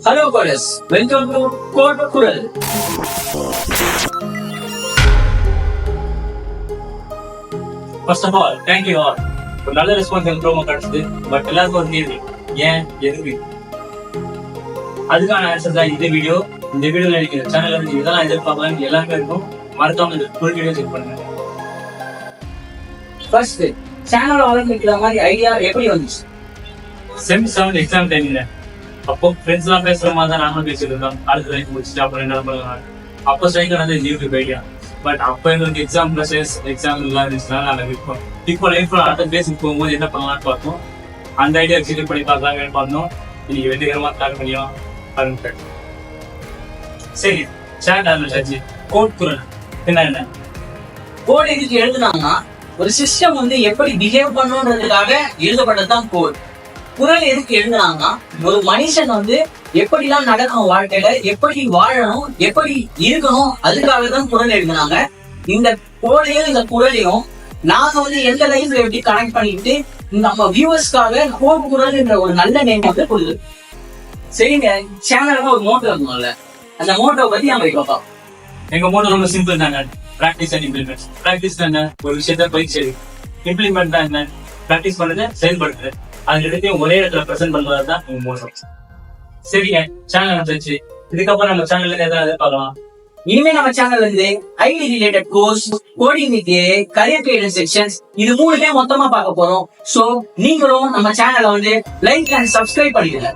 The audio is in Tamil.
Hello coders, welcome to CodeKural. First of all, thank you all. ஒரு நல்ல ரெஸ்பான்ஸ் எனக்கு ரொம்ப கிடைச்சது. பட் எல்லாருக்கும் ஒரு கேள்வி, ஏன் எதுக்கு? அதுக்கான ஆன்சர் தான் இந்த வீடியோ. இந்த வீடியோல இருக்கிற சேனல்ல இருந்து இதெல்லாம் எதிர்பார்க்கலாம் எல்லாமே இருக்கும். மறக்காம இந்த ஃபுல் வீடியோ செக் பண்ணுங்க. ஃபர்ஸ்ட் சேனல் ஆரம்பிக்கிற மாதிரி ஐடியா எப்படி வந்துச்சு? செம் 7 எக்ஸாம் டைம்ல அப்போ ஃப்ரெண்ட்ஸ் எல்லாம் பேசுற மாதிரி தான் நாங்களும் பேசிட்டு இருந்தோம். அடுத்த லைஃப் முடிச்சுட்டு அப்புறம் என்ன பண்ணுவாங்க அப்போ ஸ்ட்ரைக் ஆனது யூடியூப் ஐடியா. பட் அப்போ எங்களுக்கு எக்ஸாம் ப்ரெஷர்ஸ் எக்ஸாம் எல்லாம் இருந்துச்சுன்னா நாங்கள் விற்போம். இப்போ லைஃப்ல அடுத்த பேசிட்டு போகும்போது என்ன பண்ணலாம்னு பார்த்தோம். அந்த ஐடியா எக்ஸிக்யூட் பண்ணி பார்க்கலாம்னு பார்த்தோம். இன்னைக்கு வெற்றிகரமாக ஸ்டார்ட் பண்ணியும் ஆரம்பிச்சேன். சரி, சேனல் ஆரம்பிச்சாச்சு. CodeKural என்ன கோட் எதுக்கு எழுதுனாங்கன்னா ஒரு சிஸ்டம் வந்து எப்படி பிஹேவ் பண்ணுன்றதுக்காக எழுதப்பட்டதுதான் கோட். குரல் எதுக்கு எழுதுனாங்கன்னா ஒரு மனுஷன் வந்து எப்படிலாம் நடக்கும் வாழ்க்கையில, எப்படி வாழணும், எப்படி இருக்கணும், அதுக்காக தான் குரல் எழுதுனாங்க. இந்த கோடையும் இந்த குரலையும் நாங்க வந்து எந்த லைஃப்ல எப்படி கனெக்ட் பண்ணிட்டு நம்ம வியூவர்ஸ்க்காக CodeKural என்ற ஒரு நல்ல நேம் வந்து கொடுது. சரிங்க, சேனலுக்கு ஒரு மோட்டோ இருக்கும்ல, அந்த மோட்டோ பத்தி நம்ம பார்ப்போம். எங்க மோட்டோ ரொம்ப சிம்பிள் தாங்க. Practice and implement. பிராக்டிஸ் தானே ஒரு விஷயத்த பயிற்சி, இம்ப்ளிமெண்ட் தான் என்ன பிராக்டிஸ் பண்ணது செயல்படுறது, அது ரெண்டுத்தையும் ஒரே இடத்துல பிரசன்ட் பண்றது தான் உங்க மோட்டோ. சரிங்க, சேனல் வந்துச்சு. இதுக்கப்புறம் நம்ம சேனல்ல ஏதாவது பார்க்கலாம். இனிமே நம்ம சேனல்ல இருந்து IT related course, coding with career guidance sections, இது மூணுமே மொத்தமா பார்க்க போறோம். சோ நீங்களும் நம்ம சேனலை வந்து லைக் அண்ட் சப்ஸ்கிரைப் பண்ணிடுங்க.